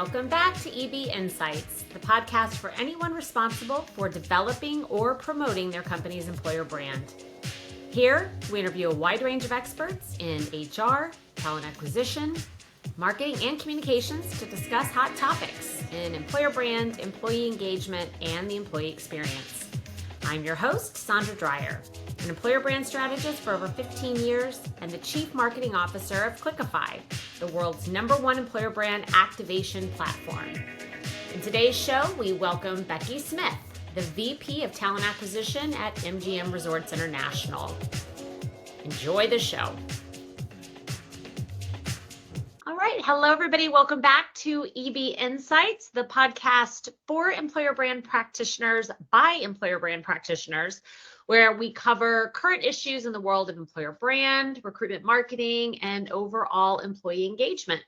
Welcome back to EB Insights, the podcast for anyone responsible for developing or promoting their company's employer brand. Here, we interview a wide range of experts in HR, talent acquisition, marketing, and communications to discuss hot topics in employer brand, employee engagement, and the employee experience. I'm your host, Sandra Dreyer, an employer brand strategist for over 15 years and the Chief Marketing Officer of Clickafi, the world's #1 employer brand activation platform. In today's show, we welcome Becky Smith, the VP of Talent Acquisition at MGM Resorts International. Enjoy the show. All right. Hello, everybody. Welcome back to EB Insights, the podcast for employer brand practitioners by employer brand practitioners, where we cover current issues in the world of employer brand, recruitment marketing, and overall employee engagement.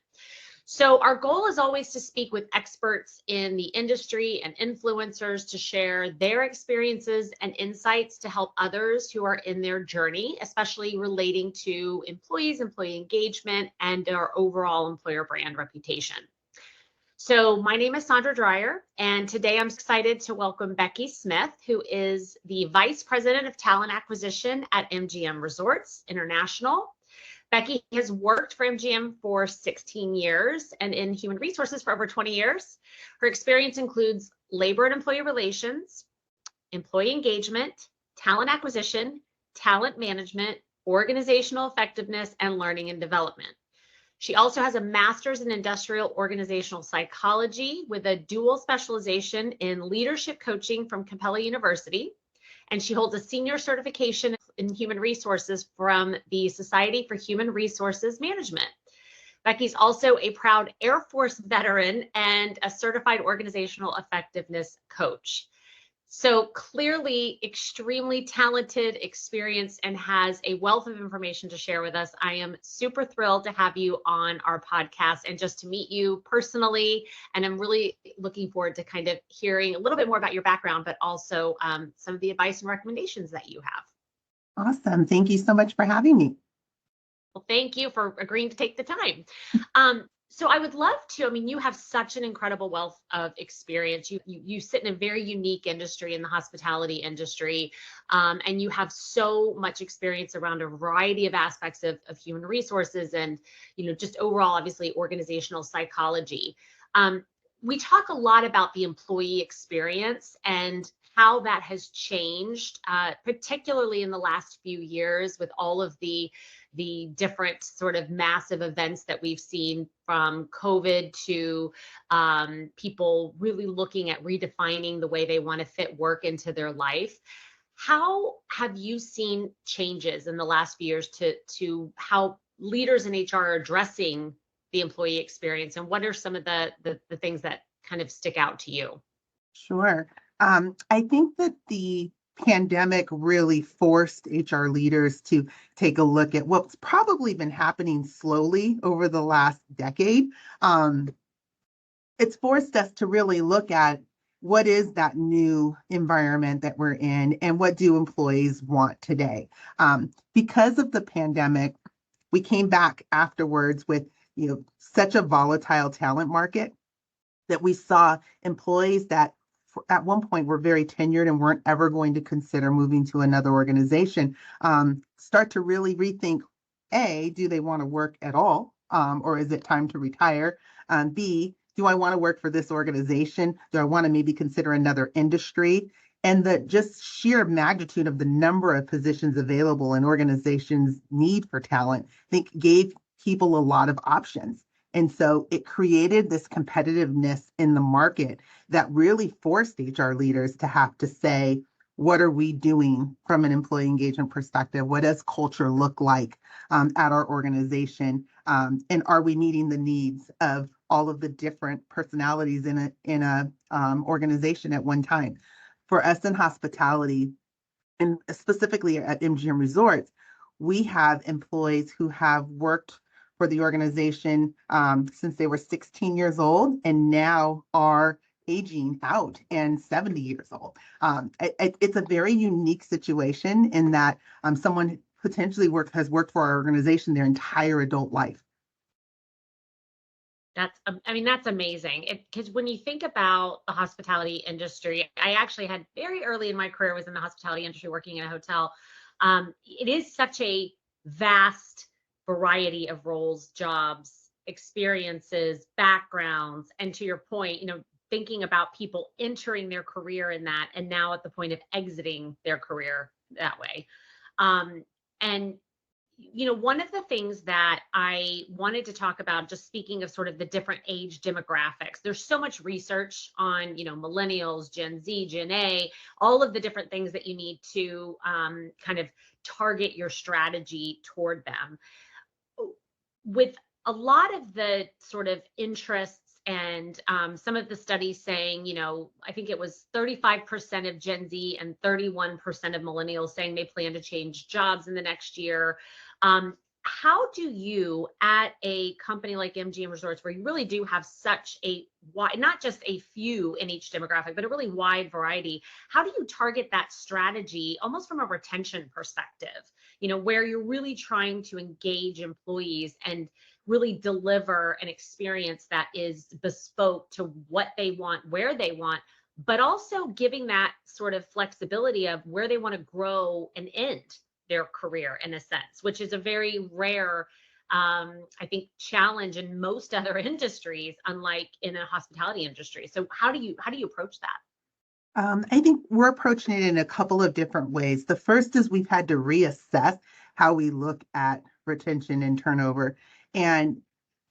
So our goal is always to speak with experts in the industry and influencers to share their experiences and insights to help others who are in their journey, especially relating to employees, employee engagement, and our overall employer brand reputation. So my name is Sandra Dreyer, and today I'm excited to welcome Becky Smith, who is the Vice President of Talent Acquisition at MGM Resorts International. Becky has worked for MGM for 16 years and in human resources for over 20 years. Her experience includes labor and employee relations, employee engagement, talent acquisition, talent management, organizational effectiveness, and learning and development. She also has a master's in industrial organizational psychology with a dual specialization in leadership coaching from Capella University. And she holds a senior certification in human resources from the Society for Human Resources Management. Becky's also a proud Air Force veteran and a certified organizational effectiveness coach. So clearly extremely talented, experienced, and has a wealth of information to share with us. I am super thrilled to have you on our podcast and just to meet you personally. And I'm really looking forward to kind of hearing a little bit more about your background, but also some of the advice and recommendations that you have. Awesome. Thank you so much for having me. Well, thank you for agreeing to take the time. So I would love to, you have such an incredible wealth of experience. You sit in a very unique industry in the hospitality industry, and you have so much experience around a variety of aspects of human resources and, just overall, obviously, organizational psychology. We talk a lot about the employee experience and how that has changed, particularly in the last few years with all of the different sort of massive events that we've seen, from COVID to people really looking at redefining the way they want to fit work into their life. How have you seen changes in the last few years to how leaders in HR are addressing the employee experience, and what are some of the things that kind of stick out to you? Sure. I think that the pandemic really forced HR leaders to take a look at what's probably been happening slowly over the last decade. It's forced us to really look at what is that new environment that we're in and what do employees want today. Because of the pandemic, we came back afterwards with such a volatile talent market that we saw employees that at one point were very tenured and weren't ever going to consider moving to another organization, start to really rethink, A, do they want to work at all? Or is it time to retire? B, do I want to work for this organization? Do I want to maybe consider another industry? And the just sheer magnitude of the number of positions available and organizations need for talent, I think gave people a lot of options. And so it created this competitiveness in the market that really forced HR leaders to have to say, what are we doing from an employee engagement perspective? What does culture look like at our organization? And are we meeting the needs of all of the different personalities in a organization at one time? For us in hospitality, and specifically at MGM Resorts, we have employees who have worked for the organization since they were 16 years old and now are aging out and 70 years old. It's a very unique situation in that someone potentially has worked for our organization their entire adult life. I mean, that's amazing. Because when you think about the hospitality industry, I actually had very early in my career was in the hospitality industry working in a hotel. It is such a vast variety of roles, jobs, experiences, backgrounds, and to your point, thinking about people entering their career in that, and now at the point of exiting their career that way. And one of the things that I wanted to talk about, just speaking of sort of the different age demographics, there's so much research on, millennials, Gen Z, Gen A, all of the different things that you need to kind of target your strategy toward them. With a lot of the sort of interests and some of the studies saying, I think it was 35% of Gen Z and 31% of millennials saying they plan to change jobs in the next year. How do you, at a company like MGM Resorts, where you really do have such a wide, not just a few in each demographic, but a really wide variety, how do you target that strategy almost from a retention perspective, where you're really trying to engage employees and really deliver an experience that is bespoke to what they want, where they want, but also giving that sort of flexibility of where they want to grow and end their career in a sense, which is a very rare, I think, challenge in most other industries, unlike in a hospitality industry. So how do you approach that? I think we're approaching it in a couple of different ways. The first is we've had to reassess how we look at retention and turnover. And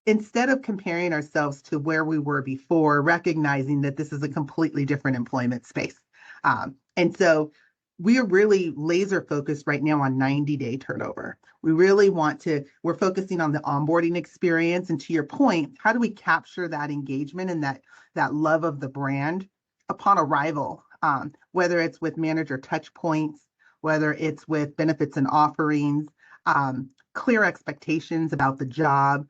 instead of comparing ourselves to where we were before, recognizing that this is a completely different employment space. And so we are really laser focused right now on 90-day turnover. We're focusing on the onboarding experience. And to your point, how do we capture that engagement and that love of the brand upon arrival, whether it's with manager touch points, whether it's with benefits and offerings, clear expectations about the job.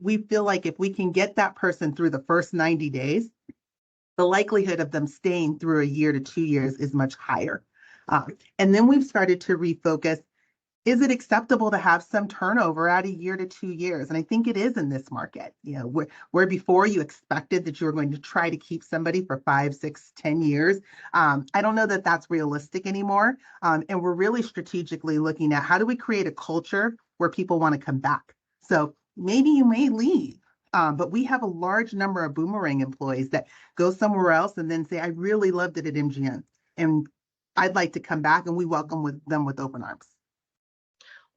We feel like if we can get that person through the first 90 days, the likelihood of them staying through a year to 2 years is much higher. And then we've started to refocus, is it acceptable to have some turnover at a year to 2 years? And I think it is in this market. Where before you expected that you were going to try to keep somebody for 5, 6, 10 years. I don't know that that's realistic anymore. And we're really strategically looking at how do we create a culture where people want to come back. So maybe you may leave, but we have a large number of boomerang employees that go somewhere else and then say, I really loved it at MGM and I'd like to come back, and we welcome them with open arms.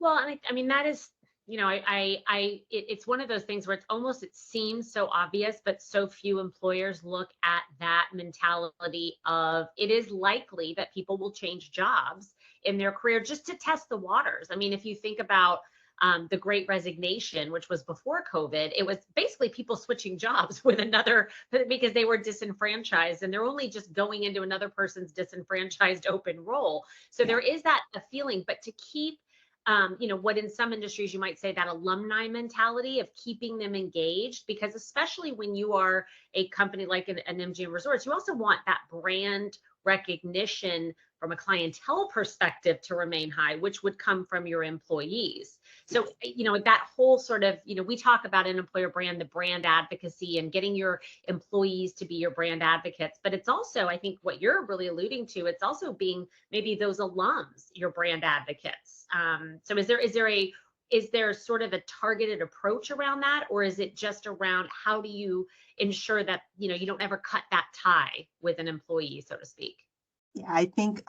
Well, and I mean, that is, it's one of those things where it seems so obvious, but so few employers look at that mentality of it is likely that people will change jobs in their career just to test the waters. I mean, if you think about the Great Resignation, which was before COVID, it was basically people switching jobs with another because they were disenfranchised and they're only just going into another person's disenfranchised open role. So there is that a feeling, but to keep what in some industries you might say that alumni mentality of keeping them engaged, because especially when you are a company like an MGM Resorts, you also want that brand recognition from a clientele perspective to remain high, which would come from your employees. So, that whole sort of, we talk about an employer brand, the brand advocacy and getting your employees to be your brand advocates. But it's also, I think what you're really alluding to, it's also being maybe those alums, your brand advocates. So is there sort of a targeted approach around that, or is it just around how do you ensure that, you don't ever cut that tie with an employee, so to speak? Yeah, I think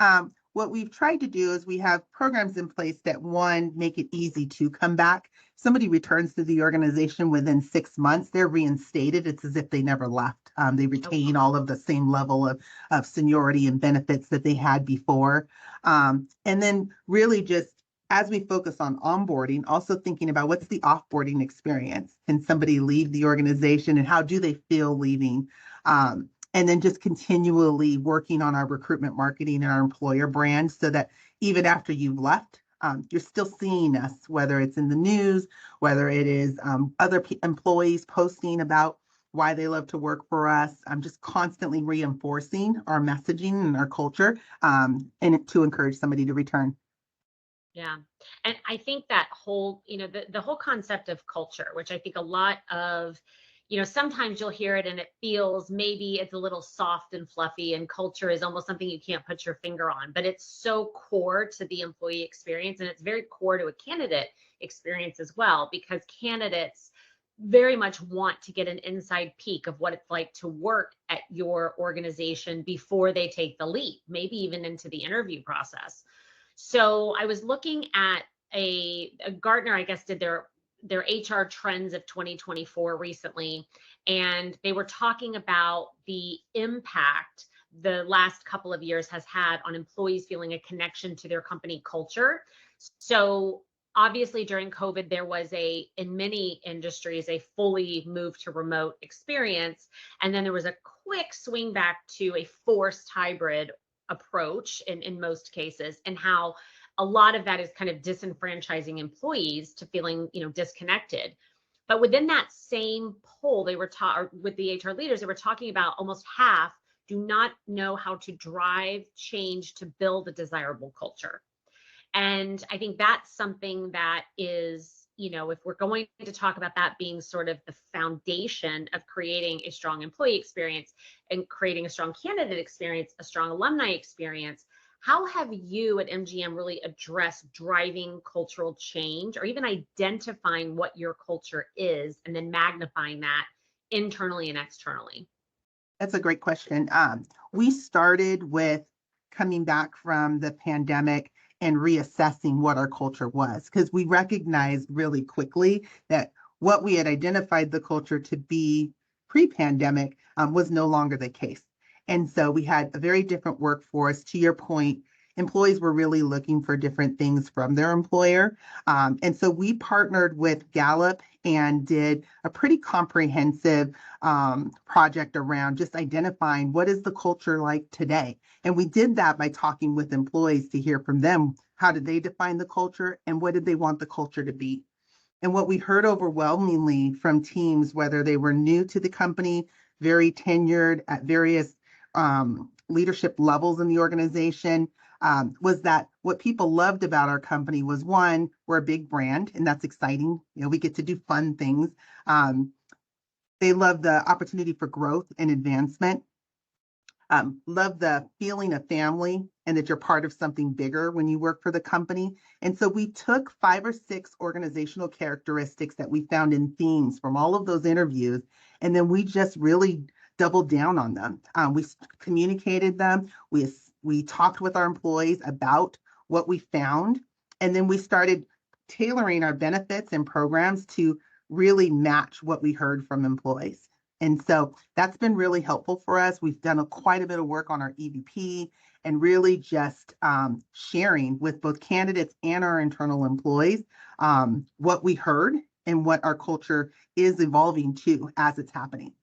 what we've tried to do is we have programs in place that, one, make it easy to come back. Somebody returns to the organization within 6 months, they're reinstated. It's as if they never left. They retain all of the same level of seniority and benefits that they had before. And then really just as we focus on onboarding, also thinking about what's the offboarding experience. Can somebody leave the organization and how do they feel leaving? And then just continually working on our recruitment marketing and our employer brand so that even after you've left, you're still seeing us, whether it's in the news, whether it is other employees posting about why they love to work for us. I'm just constantly reinforcing our messaging and our culture and to encourage somebody to return. Yeah. And I think that whole, the whole concept of culture, which I think a lot of, sometimes you'll hear it and it feels maybe it's a little soft and fluffy, and culture is almost something you can't put your finger on, but it's so core to the employee experience, and it's very core to a candidate experience as well, because candidates very much want to get an inside peek of what it's like to work at your organization before they take the leap, maybe even into the interview process. So I was looking at a Gartner, I guess, did their HR trends of 2024 recently, and they were talking about the impact the last couple of years has had on employees feeling a connection to their company culture. So obviously during COVID, there was in many industries, a fully move to remote experience. And then there was a quick swing back to a forced hybrid approach in most cases, and how a lot of that is kind of disenfranchising employees to feeling, disconnected. But within that same poll, they were with the HR leaders, they were talking about almost half do not know how to drive change to build a desirable culture. And I think that's something that is, if we're going to talk about that being sort of the foundation of creating a strong employee experience and creating a strong candidate experience, a strong alumni experience, how have you at MGM really addressed driving cultural change, or even identifying what your culture is and then magnifying that internally and externally? That's a great question. We started with coming back from the pandemic and reassessing what our culture was, because we recognized really quickly that what we had identified the culture to be pre-pandemic was no longer the case. And so we had a very different workforce. To your point, employees were really looking for different things from their employer. And so we partnered with Gallup and did a pretty comprehensive project around just identifying what is the culture like today. And we did that by talking with employees to hear from them. How did they define the culture, and what did they want the culture to be? And what we heard overwhelmingly from teams, whether they were new to the company, very tenured at various leadership levels in the organization, was that what people loved about our company was, one, we're a big brand, and that's exciting. We get to do fun things. They love the opportunity for growth and advancement. Love the feeling of family and that you're part of something bigger when you work for the company. And so we took 5 or 6 organizational characteristics that we found in themes from all of those interviews, and then we just really doubled down on them. We communicated them. We talked with our employees about what we found, and then we started tailoring our benefits and programs to really match what we heard from employees. And so that's been really helpful for us. We've done quite a bit of work on our EVP and really just sharing with both candidates and our internal employees what we heard and what our culture is evolving to as it's happening.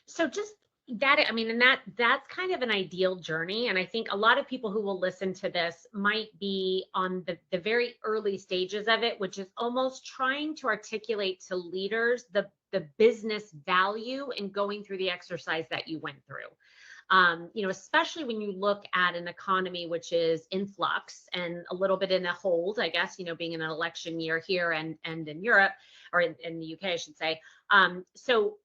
So just that, I mean, and that's kind of an ideal journey. And I think a lot of people who will listen to this might be on the very early stages of it, which is almost trying to articulate to leaders the business value in going through the exercise that you went through. Especially when you look at an economy which is in flux and a little bit in a hold, I guess, being in an election year here and in Europe, or in the UK, I should say. So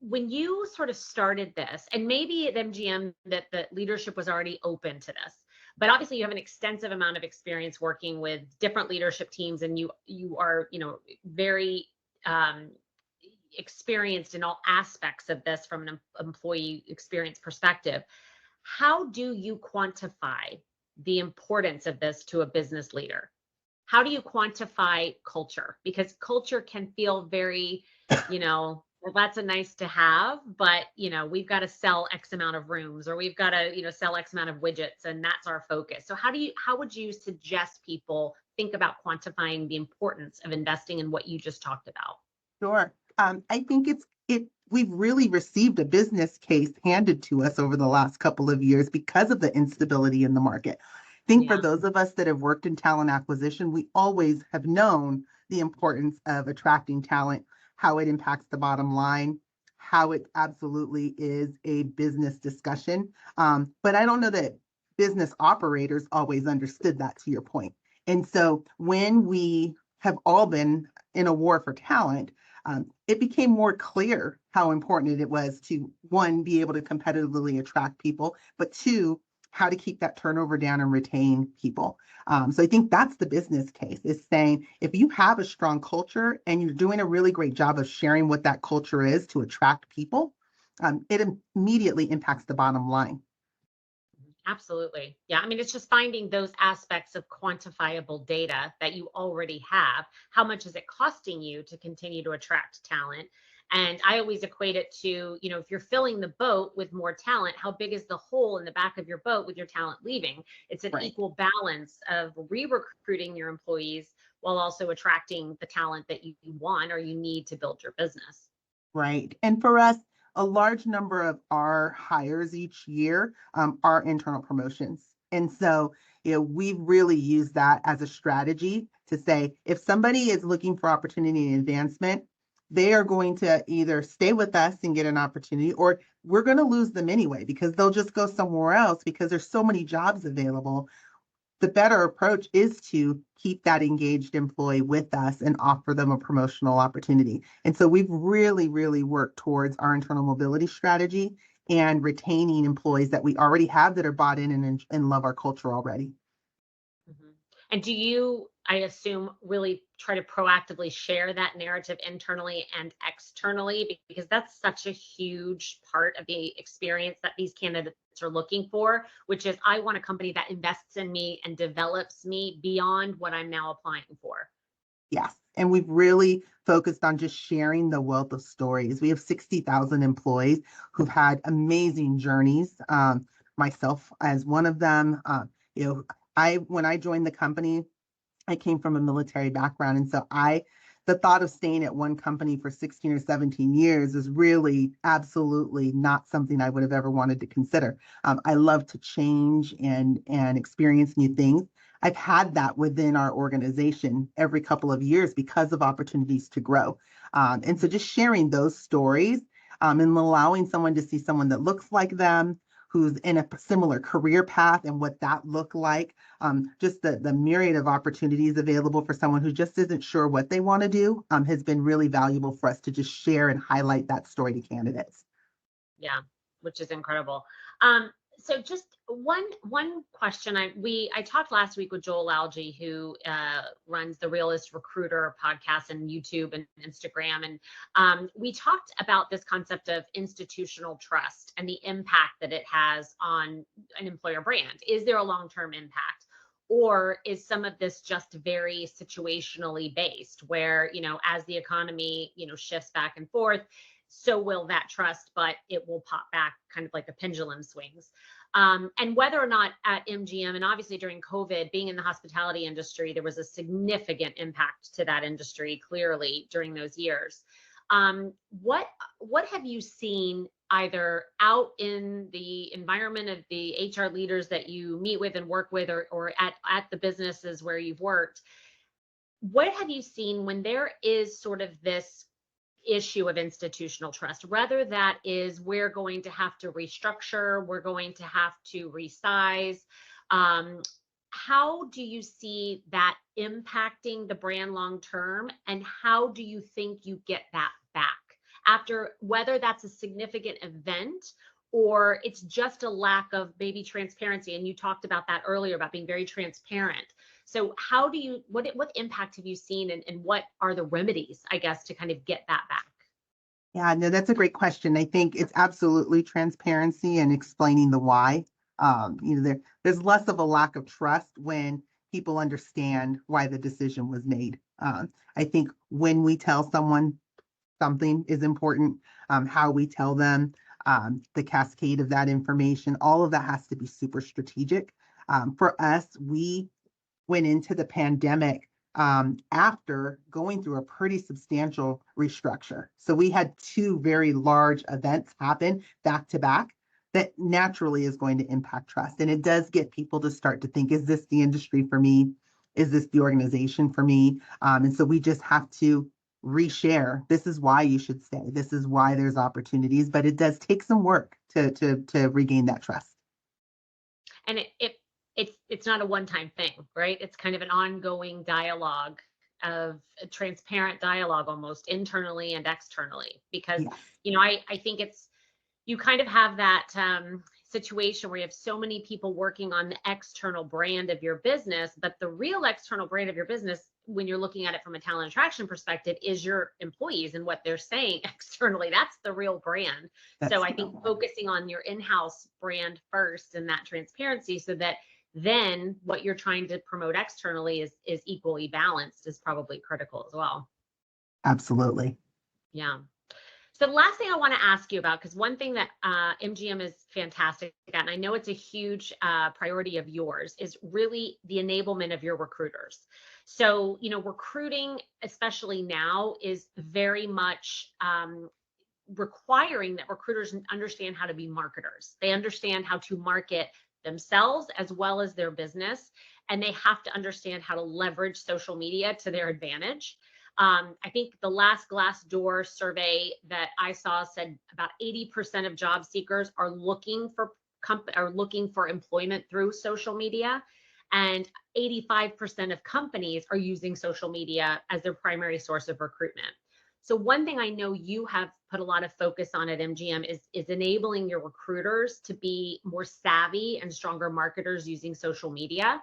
when you sort of started this, and maybe at MGM that the leadership was already open to this, but obviously you have an extensive amount of experience working with different leadership teams, and you are, very experienced in all aspects of this from an employee experience perspective. How do you quantify the importance of this to a business leader? How do you quantify culture? Because culture can feel very, well, that's a nice to have, but we've got to sell X amount of rooms, or we've got to, sell X amount of widgets, and that's our focus. So how would you suggest people think about quantifying the importance of investing in what you just talked about? Sure. I think we've really received a business case handed to us over the last couple of years because of the instability in the market. I think for those of us that have worked in talent acquisition, we always have known the importance of attracting talent, how it impacts the bottom line, how it absolutely is a business discussion. But I don't know that business operators always understood that, to your point. And so when we have all been in a war for talent, it became more clear how important it was to, one, be able to competitively attract people, but two, how to keep that turnover down and retain people. So I think that's the business case, is saying if you have a strong culture and you're doing a really great job of sharing what that culture is to attract people, it immediately impacts the bottom line. Absolutely. Yeah. I mean, it's just finding those aspects of quantifiable data that you already have. How much is it costing you to continue to attract talent? And I always equate it to, if you're filling the boat with more talent, how big is the hole in the back of your boat with your talent leaving? It's an Right. equal balance of re-recruiting your employees while also attracting the talent that you want or you need to build your business. Right. And for us, a large number of our hires each year are internal promotions. And so, we've really used that as a strategy to say if somebody is looking for opportunity and advancement, they are going to either stay with us and get an opportunity, or we're going to lose them anyway because they'll just go somewhere else because there's so many jobs available. The better approach is to keep that engaged employee with us and offer them a promotional opportunity. And so we've really, really worked towards our internal mobility strategy and retaining employees that we already have that are bought in and love our culture already. Mhm. And do you, I assume, really try to proactively share that narrative internally and externally? Because that's such a huge part of the experience that these candidates are looking for, which is I want a company that invests in me and develops me beyond what I'm now applying for. Yes. And we've really focused on just sharing the wealth of stories. We have 60,000 employees who've had amazing journeys. Myself as one of them. When I joined the company, I came from a military background. And so the thought of staying at one company for 16 or 17 years is really absolutely not something I would have ever wanted to consider. I love to change and experience new things. I've had that within our organization every couple of years because of opportunities to grow. And so just sharing those stories and allowing someone to see someone that looks like them, who's in a similar career path and what that looked like. Just the myriad of opportunities available for someone who just isn't sure what they want to do has been really valuable for us to just share and highlight that story to candidates. Yeah, which is incredible. So just one question. I talked last week with Joel Alge, who runs the Realist Recruiter podcast and YouTube and Instagram, and we talked about this concept of institutional trust and the impact that it has on an employer brand. Is there a long-term impact? Or is some of this just very situationally based, where, as the economy, shifts back and forth, so will that trust, but it will pop back kind of like a pendulum swings. And whether or not at MGM, and obviously during COVID, being in the hospitality industry, there was a significant impact to that industry clearly during those years. What have you seen either out in the environment of the HR leaders that you meet with and work with, or at the businesses where you've worked? What have you seen when there is sort of this issue of institutional trust, whether that is we're going to have to restructure, we're going to have to resize? How do you see that impacting the brand long term, and how do you think you get that back after, whether that's a significant event or it's just a lack of maybe transparency? And you talked about that earlier, about being very transparent. So how do you, what impact have you seen, and what are the remedies, I guess, to kind of get that back? Yeah, no, that's a great question. I think it's absolutely transparency and explaining the why. There's less of a lack of trust when people understand why the decision was made. I think when we tell someone something is important, how we tell them, the cascade of that information, all of that has to be super strategic. For us, we went into the pandemic after going through a pretty substantial restructure. So we had two very large events happen back to back that naturally is going to impact trust. And it does get people to start to think, is this the industry for me? Is this the organization for me? And so we just have to reshare. This is why you should stay. This is why there's opportunities, but it does take some work to regain that trust. And it's not a one-time thing, right? It's kind of an ongoing dialogue of a transparent dialogue almost internally and externally, because, Yes, I think you kind of have that situation where you have so many people working on the external brand of your business, but the real external brand of your business, when you're looking at it from a talent attraction perspective, is your employees and what they're saying externally. That's the real brand. So that's I think focusing on your in-house brand first and that transparency, so that then what you're trying to promote externally is equally balanced, is probably critical as well. absolutely. Yeah. So the last thing I want to ask you about, because one thing that MGM is fantastic at, and I know it's a huge priority of yours, is really the enablement of your recruiters. So, recruiting, especially now, is very much requiring that recruiters understand how to be marketers. They understand how to market themselves as well as their business, and they have to understand how to leverage social media to their advantage. I think the last Glassdoor survey that I saw said about 80% of job seekers are looking for employment through social media, and 85% of companies are using social media as their primary source of recruitment. So one thing I know you have put a lot of focus on at MGM is enabling your recruiters to be more savvy and stronger marketers using social media.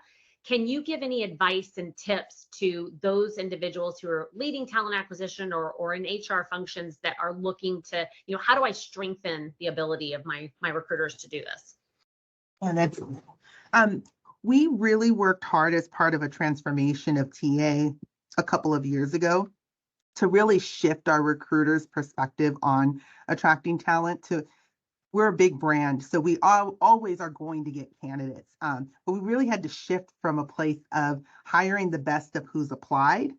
Can you give any advice and tips to those individuals who are leading talent acquisition or in HR functions that are looking to, how do I strengthen the ability of my recruiters to do this? And that's, we really worked hard as part of a transformation of TA a couple of years ago to really shift our recruiters' perspective on attracting talent to. We're a big brand, so we always are going to get candidates. But we really had to shift from a place of hiring the best of who's applied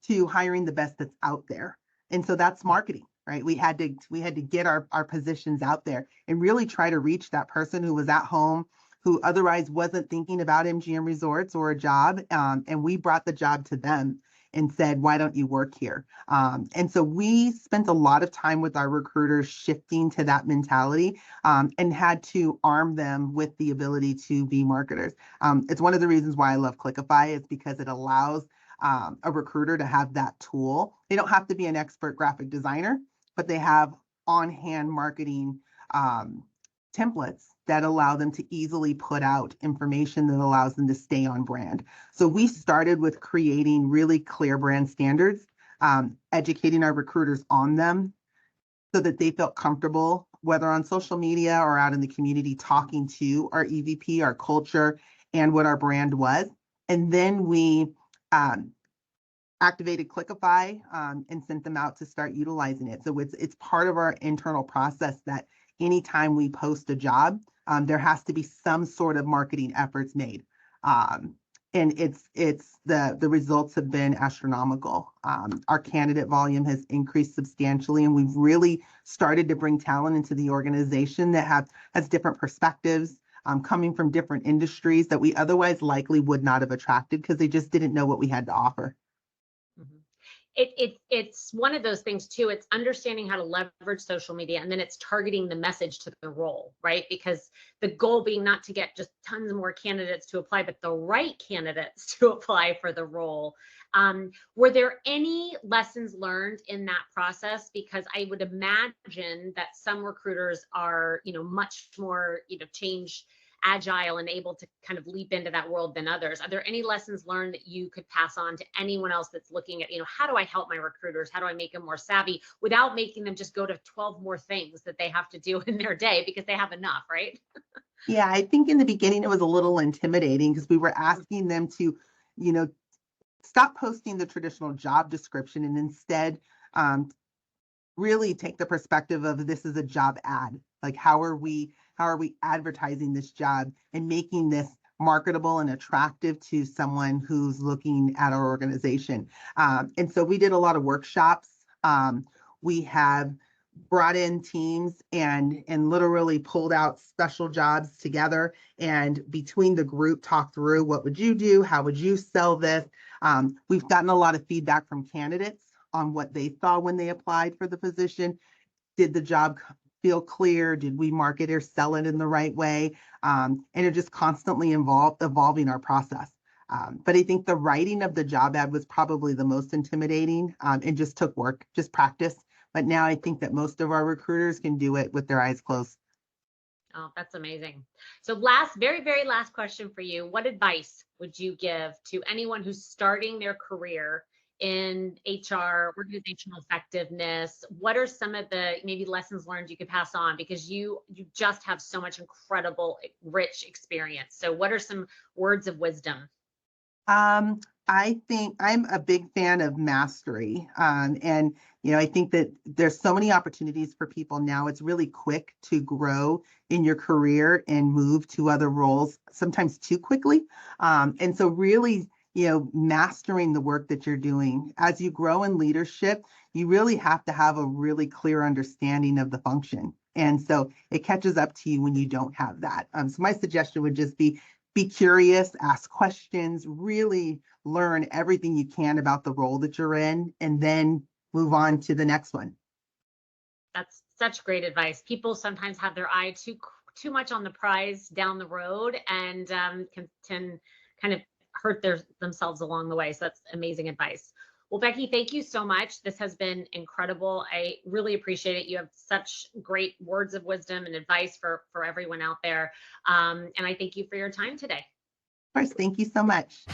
to hiring the best that's out there. And so that's marketing, right? We had to get our positions out there and really try to reach that person who was at home, who otherwise wasn't thinking about MGM Resorts or a job. And we brought the job to them and said, why don't you work here? And so we spent a lot of time with our recruiters shifting to that mentality, and had to arm them with the ability to be marketers. It's one of the reasons why I love Clickify, is because it allows a recruiter to have that tool. They don't have to be an expert graphic designer, but they have on-hand marketing templates that allow them to easily put out information that allows them to stay on brand. So we started with creating really clear brand standards, educating our recruiters on them so that they felt comfortable, whether on social media or out in the community, talking to our EVP, our culture, and what our brand was. And then we activated Clickify and sent them out to start utilizing it. So it's part of our internal process that anytime we post a job, there has to be some sort of marketing efforts made. And the results have been astronomical. Our candidate volume has increased substantially, and we've really started to bring talent into the organization that has different perspectives, coming from different industries that we otherwise likely would not have attracted because they just didn't know what we had to offer. It's one of those things too. It's understanding how to leverage social media, and then it's targeting the message to the role, right? Because the goal being not to get just tons more candidates to apply, but the right candidates to apply for the role. Were there any lessons learned in that process? Because I would imagine that some recruiters are, much more, change agile and able to kind of leap into that world than others. Are there any lessons learned that you could pass on to anyone else that's looking at, how do I help my recruiters? How do I make them more savvy without making them just go to 12 more things that they have to do in their day because they have enough, right? Yeah, I think in the beginning it was a little intimidating because we were asking them to, stop posting the traditional job description and instead really take the perspective of this is a job ad. Like, how are we advertising this job and making this marketable and attractive to someone who's looking at our organization? And so we did a lot of workshops. We have brought in teams and literally pulled out special jobs together, and between the group talked through, what would you do? How would you sell this? We've gotten a lot of feedback from candidates on what they thought when they applied for the position. Did the job feel clear? Did we market or sell it in the right way? And it just constantly evolving our process. But I think the writing of the job ad was probably the most intimidating, and just took work, just practice. But now I think that most of our recruiters can do it with their eyes closed. Oh, that's amazing. So very, very last question for you. What advice would you give to anyone who's starting their career in HR, organizational effectiveness? What are some of the maybe lessons learned you could pass on? Because you just have so much incredible, rich experience. So what are some words of wisdom? I think I'm a big fan of mastery. And, I think that there's so many opportunities for people now. It's really quick to grow in your career and move to other roles, sometimes too quickly. And so really, mastering the work that you're doing as you grow in leadership, you really have to have a really clear understanding of the function. And so it catches up to you when you don't have that. So my suggestion would just be curious, ask questions, really learn everything you can about the role that you're in, and then move on to the next one. That's such great advice. People sometimes have their eye too much on the prize down the road, and can kind of hurt themselves along the way. So that's amazing advice. Well, Becky, thank you so much. This has been incredible. I really appreciate it. You have such great words of wisdom and advice for everyone out there. And I thank you for your time today. Of course, thank you so much.